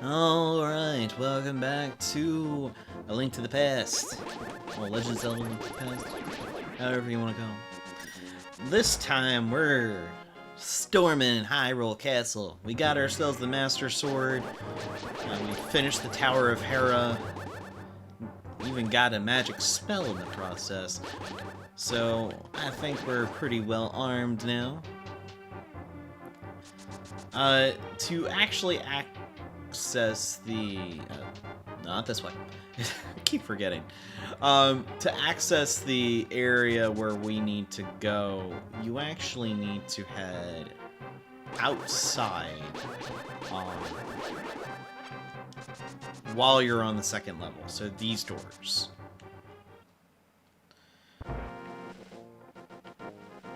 Alright, welcome back to A Link to the Past. Or Legend of Zelda Link to the Past. However you want to go. This time we're storming Hyrule Castle. We got ourselves the Master Sword. We finished the Tower of Hera. Even got a magic spell in the process. So I think we're pretty well armed now. To actually access the... not this way. I keep forgetting. To access the area where we need to go, you actually need to head outside while you're on the second level. So these doors.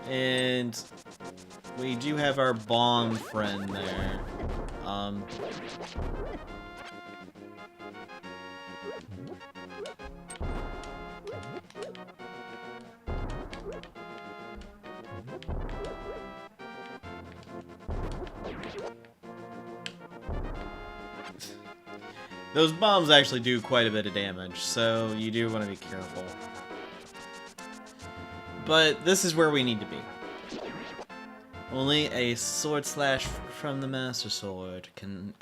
And we do have our bomb friend there. Those bombs actually do quite a bit of damage, so you do want to be careful. But this is where we need to be. Only a sword slash from the Master Sword can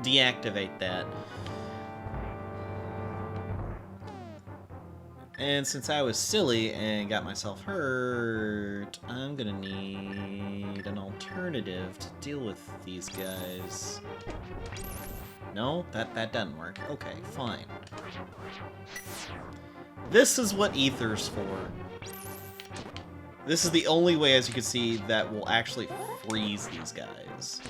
deactivate that. And since I was silly and got myself hurt, I'm gonna need an alternative to deal with these guys. No? That doesn't work. Okay, fine. This is what Ether's for. This is the only way, as you can see, that will actually freeze these guys.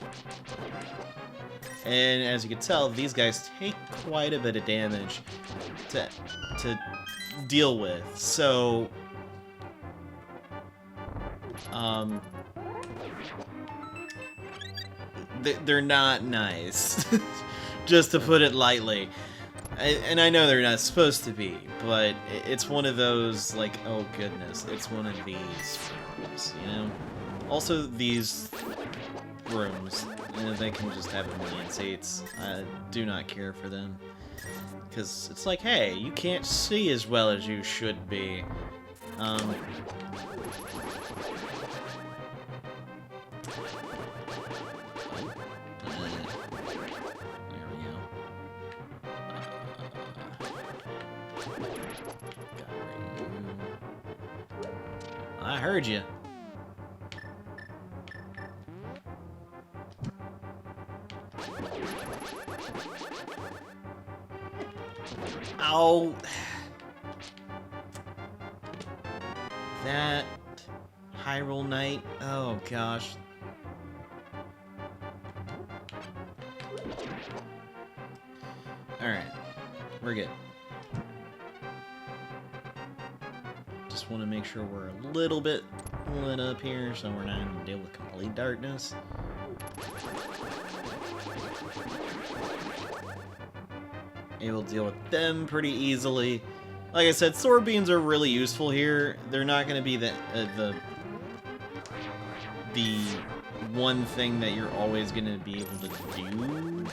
And as you can tell, these guys take quite a bit of damage to deal with. So, they're not nice, just to put it lightly. And I know they're not supposed to be, but it's one of those, like, oh goodness, it's one of these rooms, you know? Also, these rooms, they can just have a million seats. I do not care for them. Because it's like, hey, you can't see as well as you should be. I heard you. Oh. That Hyrule Knight. Oh gosh. Alright. We're good. Just want to make sure we're a little bit lit up here so we're not going to deal with complete darkness. Able to deal with them pretty easily. Like I said, sword beams are really useful here. They're not going to be the one thing that you're always going to be able to do.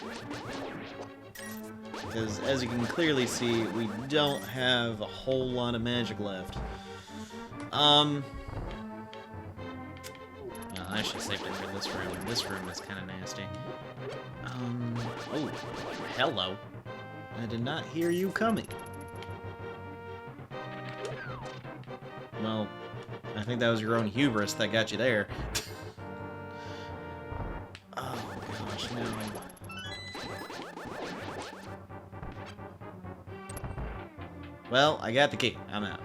Because as you can clearly see, we don't have a whole lot of magic left. Well, I should have saved it for this room. This room is kind of nasty. Oh, hello. I did not hear you coming. Well, I think that was your own hubris that got you there. Oh, gosh, no. Well, I got the key. I'm out.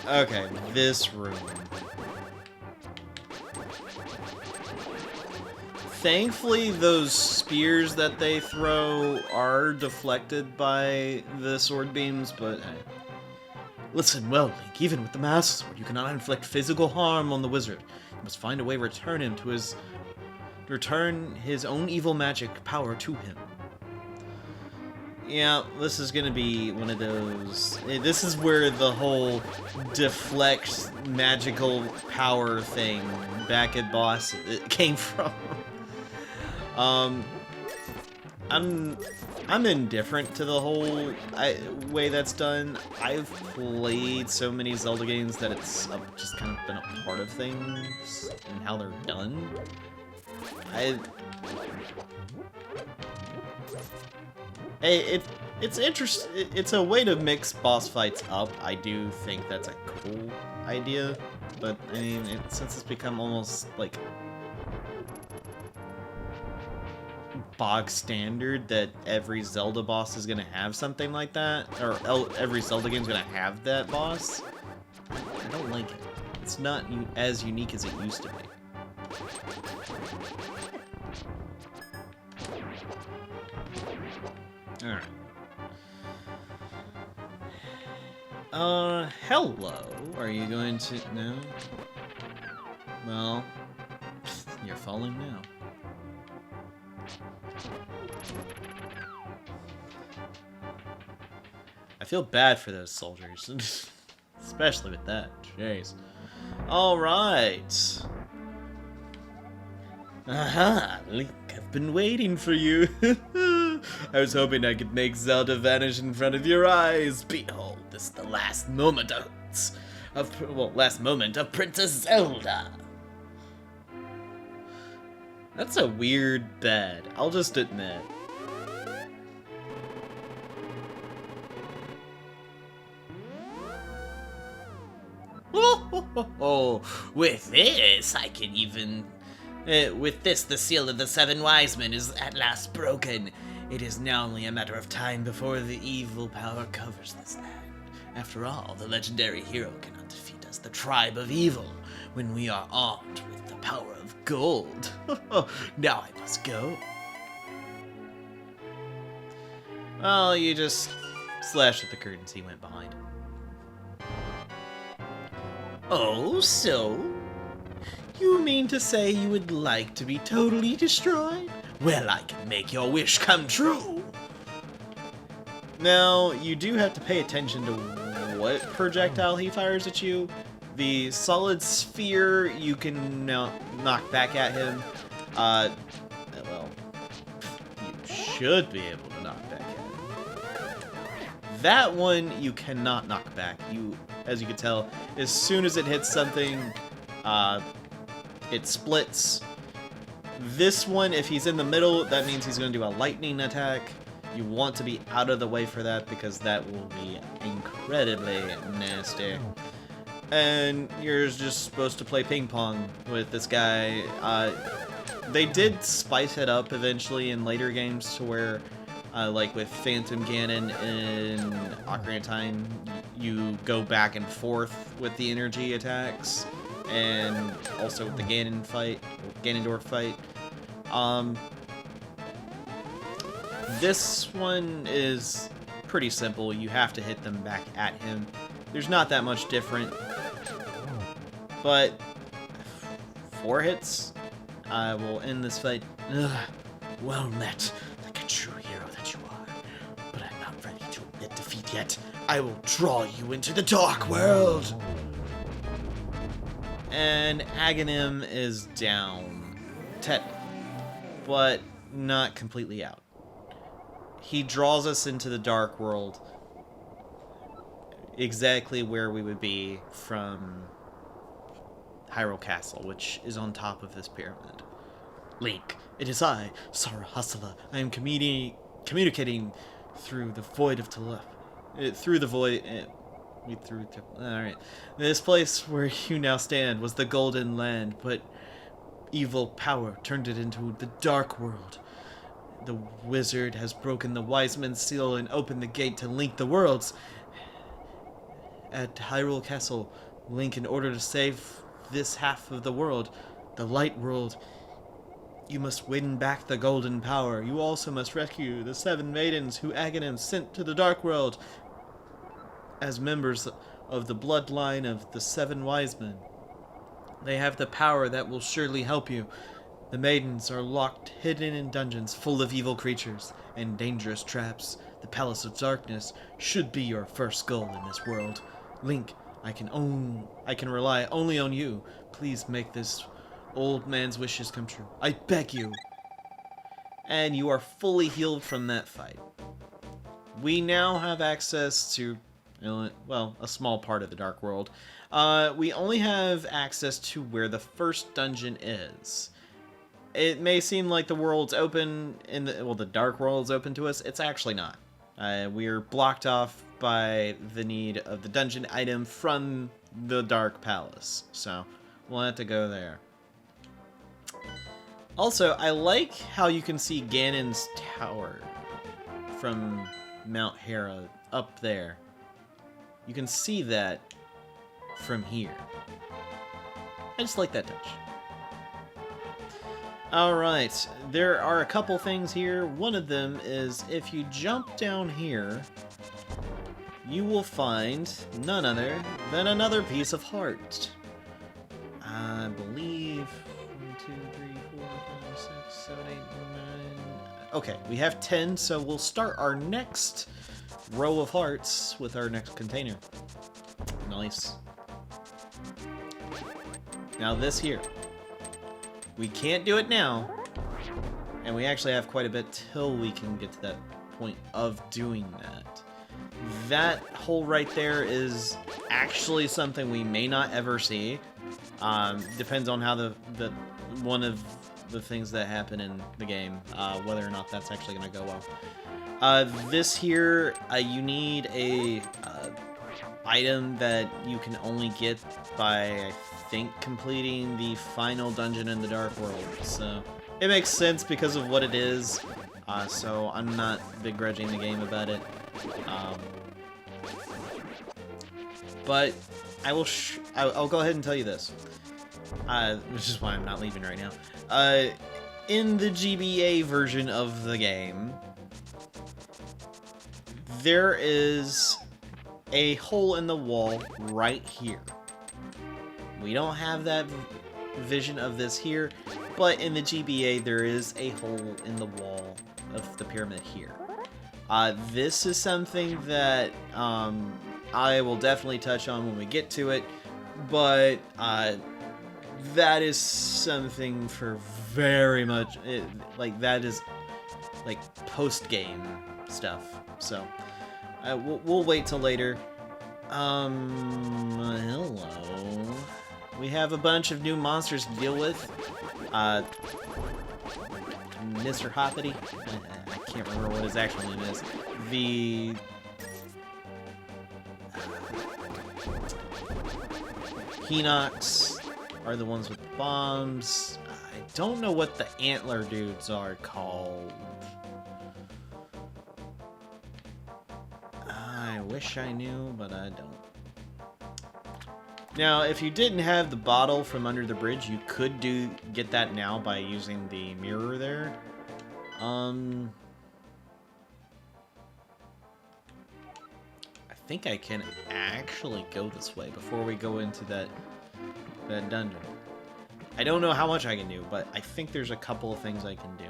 Okay, this room. Thankfully, those spears that they throw are deflected by the sword beams, but hey. Listen well, Link. Even with the Master Sword, you cannot inflict physical harm on the wizard. You must find a way to return his own evil magic power to him. Yeah, this is gonna be one of those... This is where the whole deflect magical power thing back at boss came from. I'm indifferent to the whole way that's done. I've played so many Zelda games that it's just kind of been a part of things and how they're done. Hey, it's interesting. It's a way to mix boss fights up. I do think that's a cool idea, but I mean, since it's become almost like bog standard that every Zelda boss is gonna have something like that, or every Zelda game's gonna have that boss, I don't like it. It's not as unique as it used to be. Alright. Hello. Are you going to... No? Well, you're falling now. I feel bad for those soldiers. Especially with that. Jeez. Alright. Aha! Link, I've been waiting for you. I was hoping I could make Zelda vanish in front of your eyes. Behold, this is the last moment of Princess Zelda. That's a weird bed, I'll just admit. Oh, with this, I can even... with this, the seal of the Seven Wise Men is at last broken. It is now only a matter of time before the evil power covers this land. After all, the legendary hero cannot defeat us, the tribe of evil, when we are armed with the power of gold. Now I must go. Well, you just slashed at the curtains he went behind. Oh, so? You mean to say you would like to be totally destroyed? Well, I can make your wish come true. Now, you do have to pay attention to what projectile he fires at you. The solid sphere you can now knock back at him. Well, you should be able to knock back at him. That one you cannot knock back. As you can tell, as soon as it hits something, it splits. This one, if he's in the middle, that means he's going to do a lightning attack. You want to be out of the way for that because that will be incredibly nasty. And you're just supposed to play ping pong with this guy. They did spice it up eventually in later games to where, like with Phantom Ganon in Ocarina of Time, you go back and forth with the energy attacks. And also with the Ganondorf Fight. This one is pretty simple. You have to hit them back at him. There's not that much different. But 4 hits, I will end this fight. Ugh, well met, like a true hero that you are. But I'm not ready to admit defeat yet. I will draw you into the dark world. And Aghanim is down, technically, but not completely out. He draws us into the dark world, exactly where we would be from Hyrule Castle, which is on top of this pyramid. Link, it is I, Sara Hasala. I am communicating through the void of Alright. This place where you now stand was the Golden Land, but evil power turned it into the Dark World. The wizard has broken the Wise Men's seal and opened the gate to link the worlds. At Hyrule Castle, Link, in order to save this half of the world, the Light World, you must win back the golden power. You also must rescue the 7 maidens who Aghanim sent to the Dark World as members of the bloodline of the 7 wise men. They have the power that will surely help you. The maidens are locked, hidden in dungeons full of evil creatures and dangerous traps. The Palace of Darkness should be your first goal in this world. Link, I can rely only on you. Please make this old man's wishes come true. I beg you. and you are fully healed from that fight. We now have access to, well, a small part of the Dark World. We only have access to where the first dungeon is. It may seem like the world's open, the Dark World's open to us. It's actually not. We are blocked off by the need of the dungeon item from the Dark Palace, so we'll have to go there. Also, I like how you can see Ganon's tower from Mount Hera up there. You can see that from here. I just like that touch. Alright, there are a couple things here. One of them is if you jump down here, you will find none other than another piece of heart. I believe 1, 2, 3, 4, 5, 6, 7, 8, 9. Okay, we have 10, so we'll start our next row of hearts with our next container. Nice. Now this here. We can't do it now, and we actually have quite a bit till we can get to that point of doing that. That hole right there is actually something we may not ever see. Depends on how the one of the things that happen in the game, whether or not that's actually going to go well. This here, you need a item that you can only get by, I think, completing the final dungeon in the Dark World. So it makes sense because of what it is. So I'm not begrudging the game about it. But I'll go ahead and tell you this, which is why I'm not leaving right now. In the GBA version of the game, there is a hole in the wall right here. We don't have that vision of this here, but in the GBA there is a hole in the wall of the pyramid here. This is something that I will definitely touch on when we get to it, but that is something for very much, that is like post-game stuff, so we'll wait till later. Hello. We have a bunch of new monsters to deal with. Mr. Hoppity, I can't remember what his actual name is. The Hinox are the ones with bombs. I don't know what the antler dudes are called. I wish I knew, but I don't. Now, if you didn't have the bottle from under the bridge, you could get that now by using the mirror there. I think I can actually go this way before we go into that dungeon. I don't know how much I can do, but I think there's a couple of things I can do.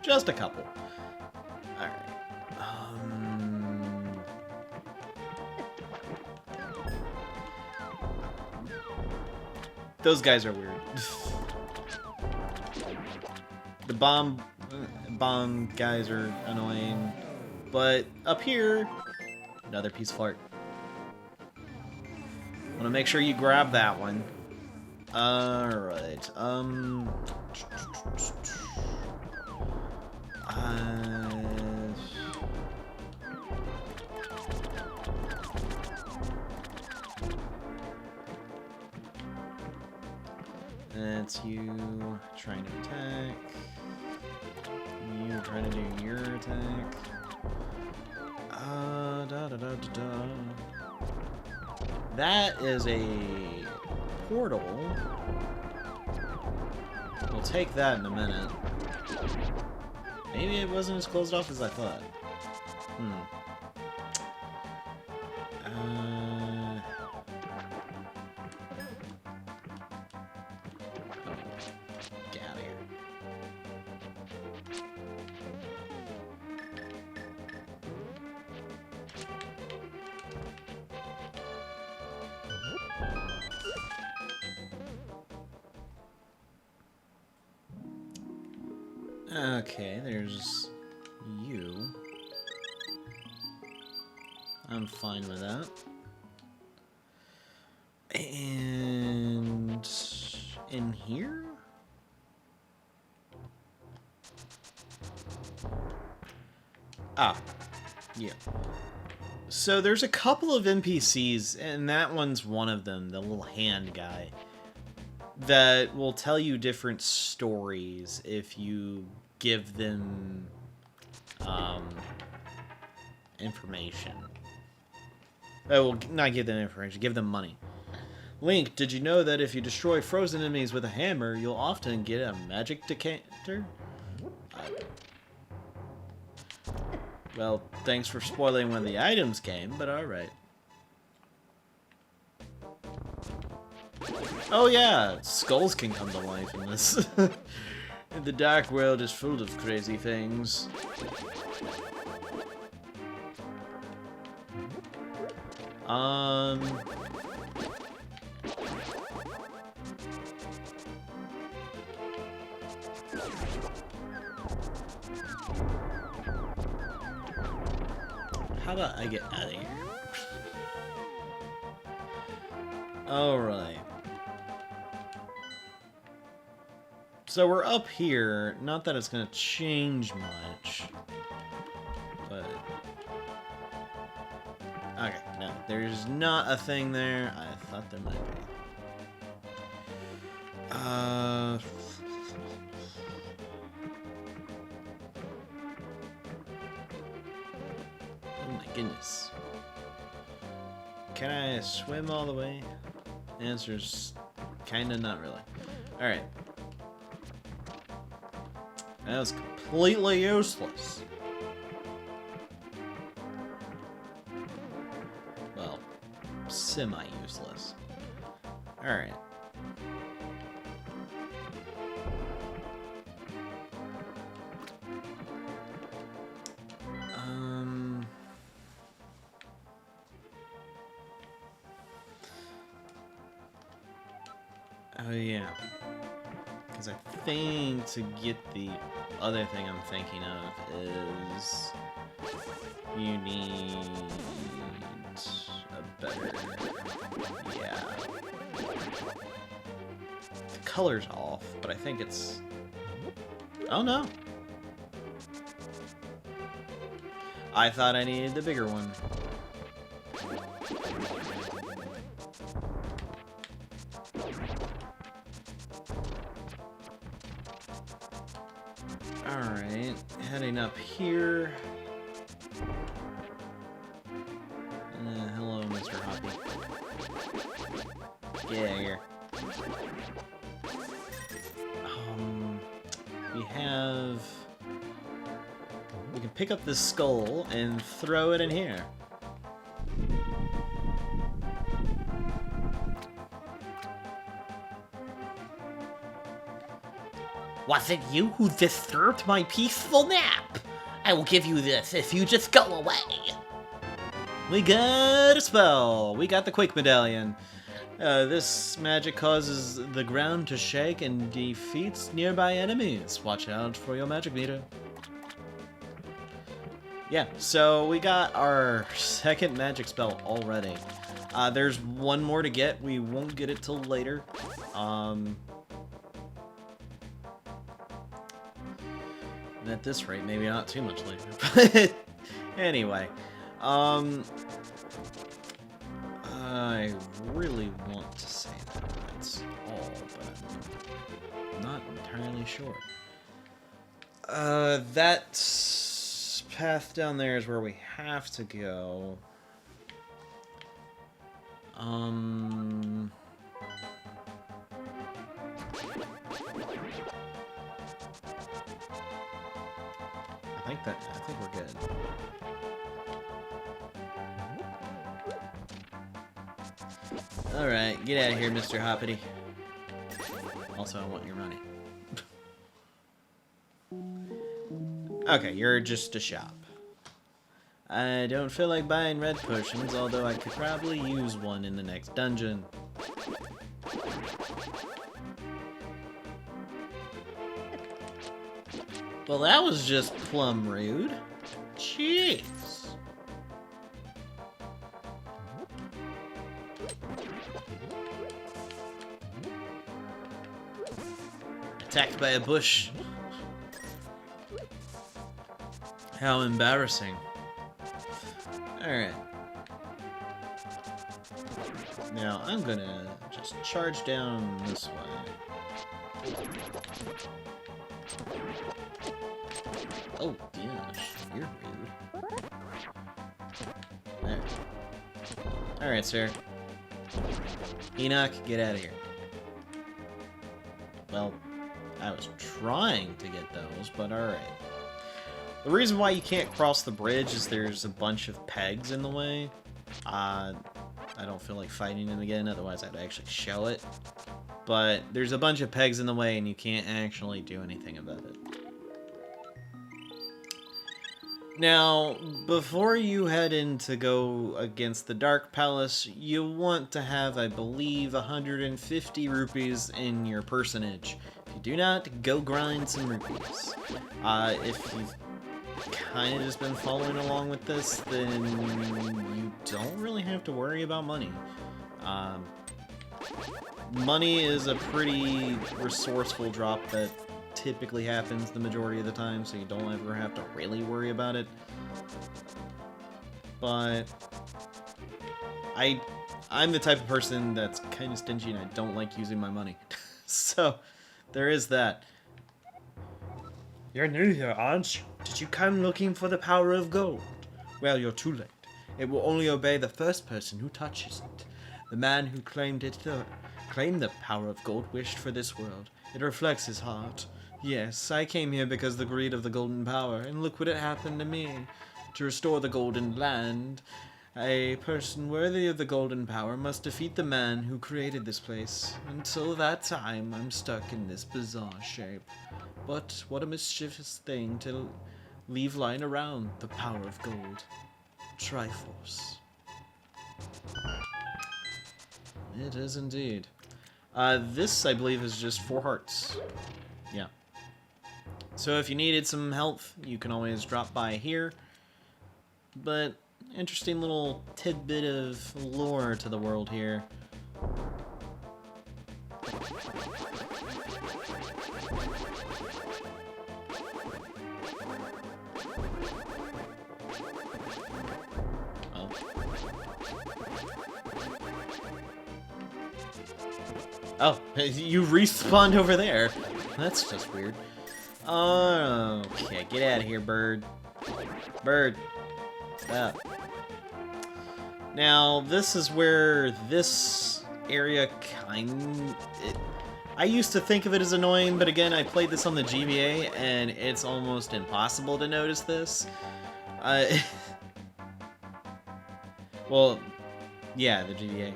Just a couple. Alright. Those guys are weird. The bomb guys are annoying. But up here, another piece of heart. Want to make sure you grab that one. Alright, that's you trying to attack. You trying to do your attack. That is a portal. We'll take that in a minute. Maybe it wasn't as closed off as I thought. Get out of here. Okay, there's you. I'm fine with that. And in here? Ah, yeah. So there's a couple of NPCs, and that one's one of them, the little hand guy, that will tell you different stories if you give them information. Oh, well, not give them information, give them money. Link, did you know that if you destroy frozen enemies with a hammer, you'll often get a magic decanter? Well, thanks for spoiling when the items came, but alright. Oh yeah, skulls can come to life in this. The dark world is full of crazy things. How about I get out of here? Alright. So we're up here. Not that it's gonna change much. But... okay, no. There's not a thing there. I thought there might be. Oh my goodness. Can I swim all the way? The answer's kinda not really. Alright. That was completely useless. Well, semi-useless. Alright. Oh yeah. Because I think to get the other thing I'm thinking of is you need a better... yeah. The color's off, but I think it's... oh no! I thought I needed the bigger one. Alright, heading up here. Hello, Mr. Hoppy. Get out of here. We can pick up this skull and throw it in here. Was it you who disturbed my peaceful nap? I will give you this if you just go away. We got a spell. We got the Quake Medallion. This magic causes the ground to shake and defeats nearby enemies. Watch out for your magic meter. Yeah, so we got our second magic spell already. There's one more to get. We won't get it till later. And at this rate, maybe not too much later. But anyway, I really want to say that that's all, but I'm not entirely sure. That path down there is where we have to go. I think we're good. Alright, get out of here, Mr. Hoppity. Also, I want your money. Okay, you're just a shop. I don't feel like buying red potions, although I could probably use one in the next dungeon. Well, that was just plumb rude. Jeez. Attacked by a bush. How embarrassing. Alright. Now, I'm gonna just charge down this way. Oh, gosh. You're rude. There. Alright, sir. Enoch, get out of here. Well, I was trying to get those, but alright. The reason why you can't cross the bridge is there's a bunch of pegs in the way. I don't feel like fighting them again, otherwise I'd actually show it. But there's a bunch of pegs in the way and you can't actually do anything about it. Now, before you head in to go against the Dark Palace, you want to have, I believe, 150 rupees in your personage. If you do not, go grind some rupees. If you've kind of just been following along with this, then you don't really have to worry about money. Money is a pretty resourceful drop that typically happens the majority of the time, so you don't ever have to really worry about it. But I'm the type of person that's kind of stingy and I don't like using my money. So there is that. You're new here, aren't you? Did you come looking for the power of gold? Well, you're too late. It will only obey the first person who touches it. The man who claimed the power of gold wished for this world. It reflects his heart. Yes, I came here because of the greed of the golden power, and look what had happened to me. To restore the golden land, a person worthy of the golden power must defeat the man who created this place. Until that time, I'm stuck in this bizarre shape. But what a mischievous thing to leave lying around, the power of gold. Triforce. It is indeed. This, I believe, is just 4 hearts. Yeah. So if you needed some help, you can always drop by here. But, interesting little tidbit of lore to the world here. Oh, you respawned over there. That's just weird. Okay, get out of here, bird. Bird. Stop. Now, this is where this area I used to think of it as annoying, but again, I played this on the GBA, and it's almost impossible to notice this. Well, yeah, the GBA.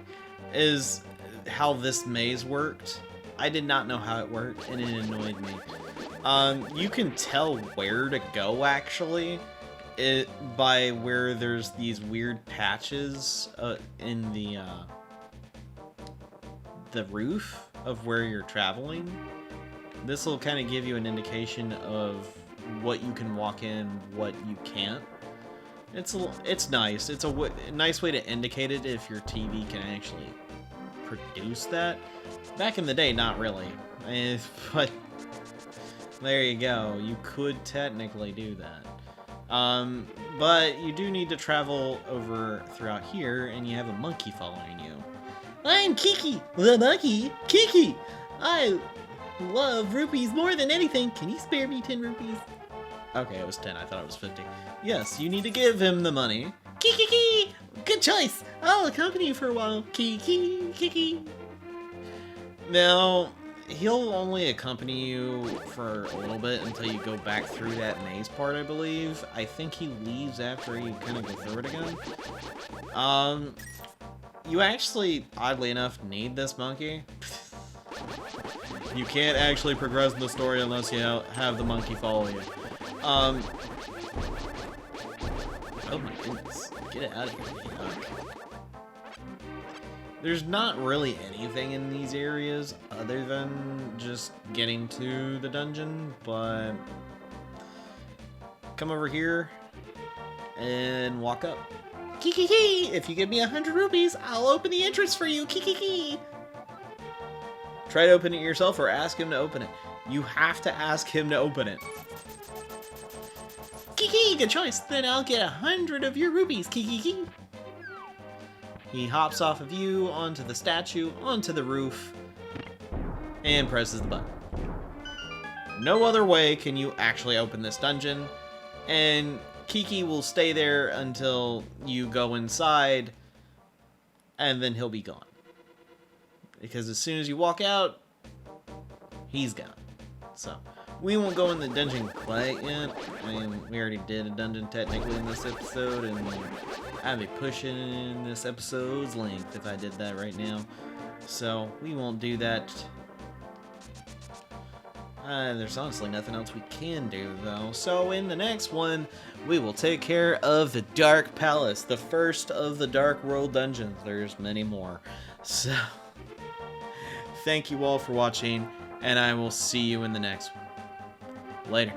Is how this maze worked. I did not know how it worked, and it annoyed me. You can tell where to go, actually, by where there's these weird patches in the roof of where you're traveling. This will kind of give you an indication of what you can walk in, what you can't. It's nice. It's a nice way to indicate it if your TV can actually produce that. Back in the day, not really. But there you go. You could technically do that. But you do need to travel over throughout here, and you have a monkey following you. I'm Kiki, the monkey. Kiki! I love rupees more than anything. Can you spare me 10 rupees? Okay, it was 10. I thought it was 50. Yes, you need to give him the money. Kiki! Good choice. I'll accompany you for a while. Kiki. Now, he'll only accompany you for a little bit until you go back through that maze part, I believe. I think he leaves after you kind of go through it again. You actually, oddly enough, need this monkey. You can't actually progress the story unless you have the monkey follow you. Oh my goodness. Get it out of here. There's not really anything in these areas other than just getting to the dungeon, but come over here and walk up. Kiki, if you give me 100 rupees, I'll open the entrance for you. Kiki. Try to open it yourself or ask him to open it. You have to ask him to open it. Kiki, good choice. Then I'll get 100 of your rupees. Kiki. He hops off of you onto the statue, onto the roof, and presses the button. No other way can you actually open this dungeon, and Kiki will stay there until you go inside, and then he'll be gone. Because as soon as you walk out, he's gone. So, we won't go in the dungeon quite yet. I mean, we already did a dungeon technically in this episode, and I'd be pushing this episode's length if I did that right now. So, we won't do that. There's honestly nothing else we can do, though. So, in the next one, we will take care of the Dark Palace, the first of the Dark World dungeons. There's many more. So, thank you all for watching, and I will see you in the next one. Later.